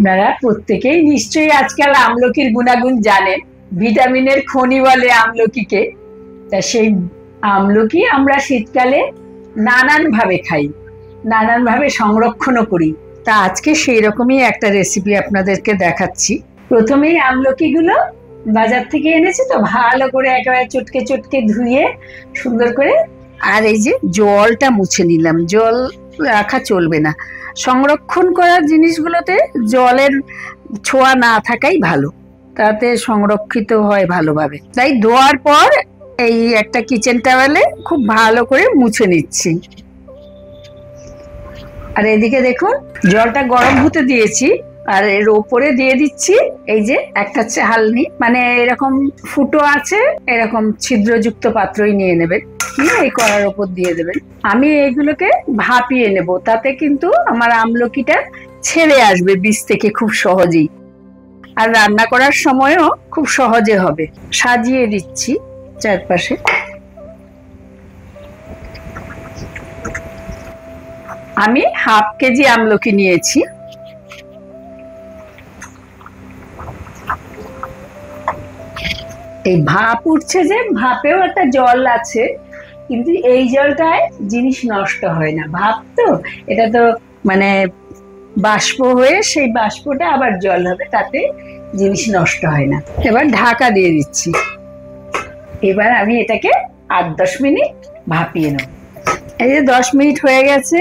আপনারা প্রত্যেকেই নিশ্চয়ই আজকাল আমলকির গুণাগুণ জানেন। ভিটামিনের খনি বলে আমলকিকে। তা সেই আমলকি আমরা শীতকালে নানান ভাবে খাই, নানান ভাবে সংরক্ষণও করি। তা আজকে সেই রকমই একটা রেসিপি আপনাদেরকে দেখাচ্ছি। প্রথমেই আমলকিগুলো বাজার থেকে এনেছি, তো ভালো করে একেবারে চটকে চটকে ধুয়ে সুন্দর করে, আর এই যে জলটা মুছে নিলাম। জল রাখা চলবে না, সংরক্ষণ করার জিনিসগুলোতে জলের ছোঁয়া না থাকাই ভালো, তাতে সংরক্ষিত হয় ভালোভাবে। তাই ধোয়ার পর এই একটা কিচেন টাওয়েলে খুব ভালো করে মুছে নিচ্ছি। আর এদিকে দেখুন জলটা গরম হতে দিয়েছি, আর এর ওপরে দিয়ে দিচ্ছি এই যে একটা চালনি, মানে এরকম ফুটো আছে, এরকম ছিদ্রযুক্ত পাত্রই নিয়ে নেবেন, নিয়ে এই কড়ার ওপর দিয়ে দেবেন। আমি এইগুলোকে ভাপিয়ে নেব, তাতে কিন্তু আমার আমলকিটা ছেড়ে আসবে বীজ থেকে খুব সহজেই, আর রান্না করার সময়ও খুব সহজে হবে। সাজিয়ে দিচ্ছি চারপাশে। আমি হাফ কেজি আমলকি নিয়েছি। এই ভাপ উঠছে, যে ভাপেও একটা জল আছে, কিন্তু এই জলটায় জিনিস নষ্ট হয় না। ভাপ তো, এটা তো মানে বাষ্প হয়ে সেই বাষ্পটা আবার জল হবে, তাতে জিনিস নষ্ট হয় না। এবার ঢাকা দিয়ে দিচ্ছি। এবার আমি এটাকে 8-10 মিনিট ভাপিয়ে নেব। এই যে 10 মিনিট হয়ে গেছে,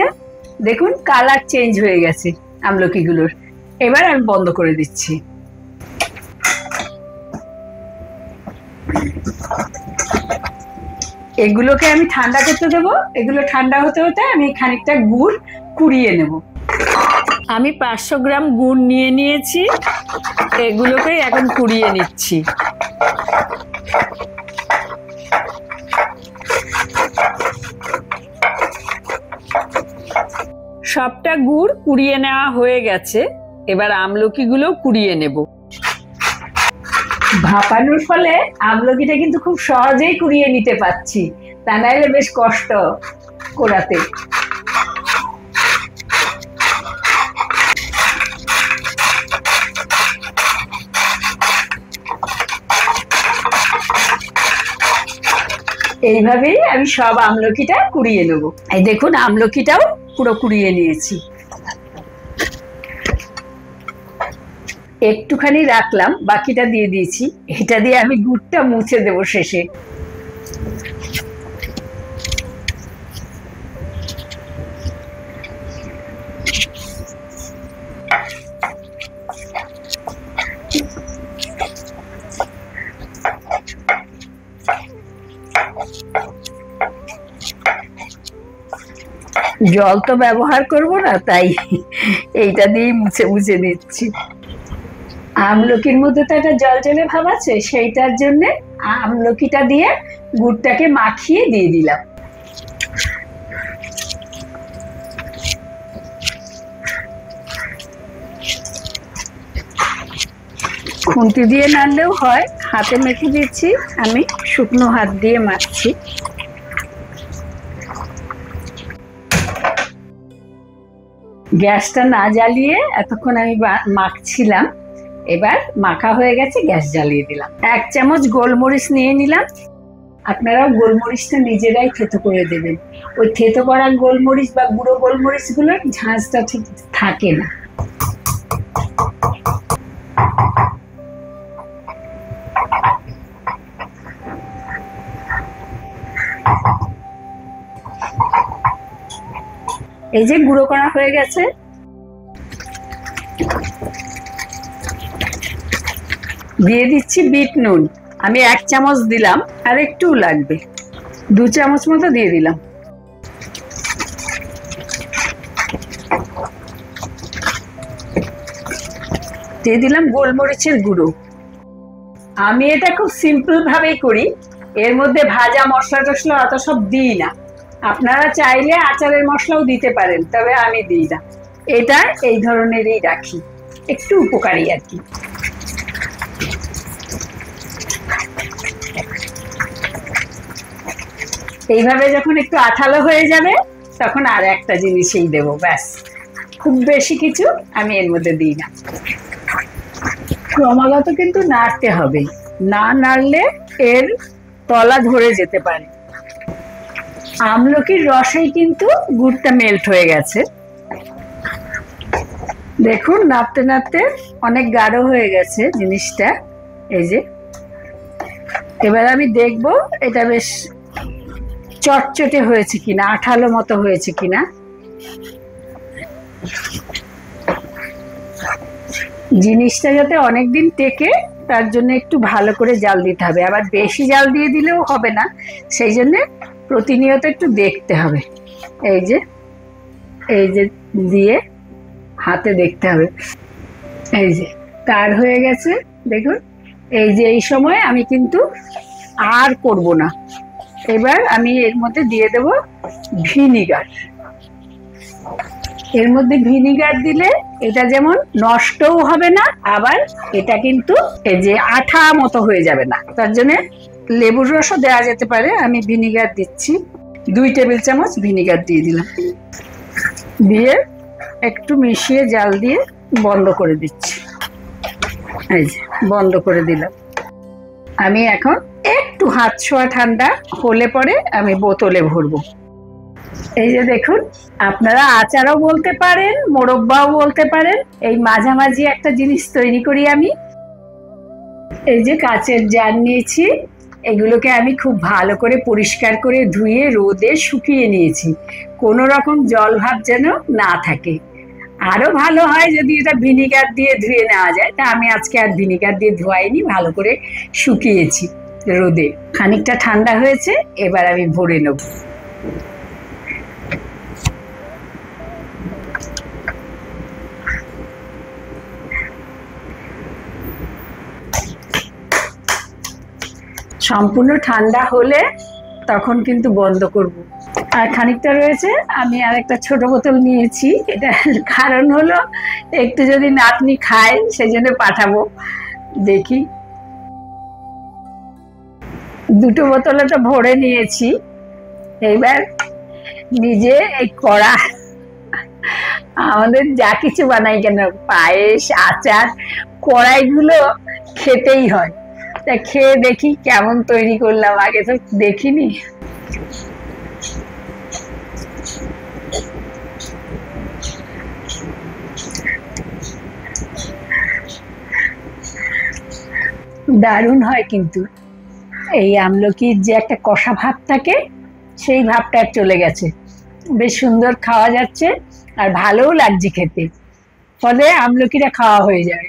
দেখুন কালার চেঞ্জ হয়ে গেছে আমলকিগুলোর। এবার আমি বন্ধ করে দিচ্ছি। এগুলোকে আমি ঠান্ডা করতে দেবো। এগুলো ঠান্ডা হতে হতে আমি খানিকটা গুড় কুড়িয়ে নেব। আমি 500 গ্রাম গুড় নিয়ে নিয়েছি, এগুলোকে এখন কুড়িয়ে নিচ্ছি। সবটা গুড় কুড়িয়ে নেওয়া হয়ে গেছে, এবার আমলকিগুলো কুড়িয়ে নেব। ভাপানোর ফলে আমলকিটা কিন্তু খুব সহজেই কুড়িয়ে নিতে পারছি, তা নাহলে বেশ কষ্ট করাতে। এইভাবেই আমি সব আমলকিটা কুড়িয়ে নেব। এই দেখুন আমলকিটাও পুরো কুড়িয়ে নিয়েছি। একটুখানি রাখলাম, বাকিটা দিয়ে দিয়েছি। এটা দিয়ে আমি গুড়টা মুছে দেব শেষে। জল তো ব্যবহার করব না, তাই এইটা দিয়ে মুছে মুছে দিচ্ছি। আমলকির মধ্যে তো একটা জল জলে ভাব আছে, সেইটার জন্য আমলকিটা দিয়ে গুড়টাকে মাখিয়ে দিয়ে দিলাম। খুন্তি দিয়ে নাড়লেও হয়, হাতে মেখে দিচ্ছি। আমি শুকনো হাত দিয়ে মাখছি। গ্যাসটা না জ্বালিয়ে এতক্ষণ আমি মাখছিলাম। এবার মাখা হয়ে গেছে, গ্যাস জ্বালিয়ে দিলাম। 1 চামচ গোলমরিচ নিয়ে নিলাম। আপনারাও গোলমরিচটা নিজেরাই থেতো করে দেবেন। ওই থেতো করা গোলমরিচ বা গুঁড়ো গোলমরিচ গুলোর ঝাঁঝটা ঠিক থাকে না। এই যে গুঁড়ো করা হয়ে গেছে। দিয়ে দিচ্ছি বিট নুন। আমি 1 চামচ দিলাম, আর একটু লাগবে, 2 চামচ মতো দিয়ে দিলাম। দিয়ে দিলাম গোলমরিচের গুঁড়ো। আমি এটা খুব সিম্পল ভাবেই করি, এর মধ্যে ভাজা মশলা টশলা অত সব দিই না। আপনারা চাইলে আচারের মশলাও দিতে পারেন, তবে আমি দিই না। এটা এই ধরনেরই রাখি, একটু উপকারী আর কি। এইভাবে যখন একটু আঠালো হয়ে যাবে, তখন আর একটা জিনিসই দেবো, ব্যাস। খুব বেশি কিছু আমি এর মধ্যে দিই না। ক্রমাগত কিন্তু নাড়তে হবে, না নাড়লে এর তলা ধরে যেতে পারে। আমলকির রসেই কিন্তু গুড়টা মেল্ট হয়ে গেছে। দেখুন নাড়তে নাড়তে অনেক গাঢ় হয়ে গেছে জিনিসটা। এই যে এবার আমি দেখব এটা বেশ চটচটে হয়েছে কিনা, আঠালো মতো হয়েছে কিনা। জিনিসটা যাতে অনেকদিন টেকে তার জন্য একটু ভালো করে জাল দিতে হবে, আবার বেশি জাল দিয়ে দিলেও হবে না, সেই জন্য প্রতিনিয়ত একটু দেখতে হবে। এই যে দিয়ে হাতে দেখতে হবে। এই যে তার হয়ে গেছে দেখুন। এই যে এই সময় আমি কিন্তু আর করব না। এবার আমি এর মধ্যে দিয়ে দেব ভিনিগার। এর মধ্যে ভিনিগার দিলে এটা যেমন নষ্টও হবে না, আবার এটা কিন্তু এই যে আঠা মতো হয়ে যাবে না। তার জন্য লেবুর রসও দেওয়া যেতে পারে। আমি ভিনিগার দিচ্ছি, 2 টেবিল চামচ ভিনিগার দিয়ে দিলাম। দিয়ে একটু মিশিয়ে জাল দিয়ে বন্ধ করে দিচ্ছি। এই যে বন্ধ করে দিলাম। আমি এখন একটু হাত ছোঁয়া ঠান্ডা হলে পরে আমি বোতলে ভরবো। এই যে দেখুন, আপনারা আচারও বলতে পারেন, মোরব্বাও বলতে পারেন। এই মাঝামাঝি একটা জিনিস তৈরি করি আমি। এই যে কাচের জার নিয়েছি, এগুলোকে আমি খুব ভালো করে পরিষ্কার করে ধুয়ে রোদে শুকিয়ে নিয়েছি, কোনো রকম জল ভাব যেন না থাকে। আরো ভালো হয় যদি এটা ভিনিগার দিয়ে ধুয়ে নেওয়া যায়, তা আমি আজকে আর ভিনিগার দিয়ে ধোয়াইনি, ভালো করে শুকিয়েছি রোদে। খানিকটা ঠান্ডা হয়েছে, এবার আমি ভরে নেব। সম্পূর্ণ ঠান্ডা হলে তখন কিন্তু বন্ধ করব। আর খানিকটা রয়েছে, আমি আর একটা ছোট বোতল নিয়েছি। এটা কারণ হলো একটু যদি নাতনি খায় সেই জন্য পাঠাবো। দেখি, 2 বোতলে তো ভরে নিয়েছি। এবার নিজে এই কড়া, আমাদের যা কিছু বানাই কেন, পায়েস আচার, কড়াইগুলো খেতেই হয়। তা খেয়ে দেখি কেমন তৈরি করলাম, আগে তো দেখিনি। দারুণ হয় কিন্তু। এই আমলকির যে একটা কষা ভাব থাকে, সেই ভাবটা চলে গেছে, বেশ সুন্দর খাওয়া যাচ্ছে আর ভালোও লাগছে খেতে। ফলে আমলকিটা খাওয়া হয়ে যায়।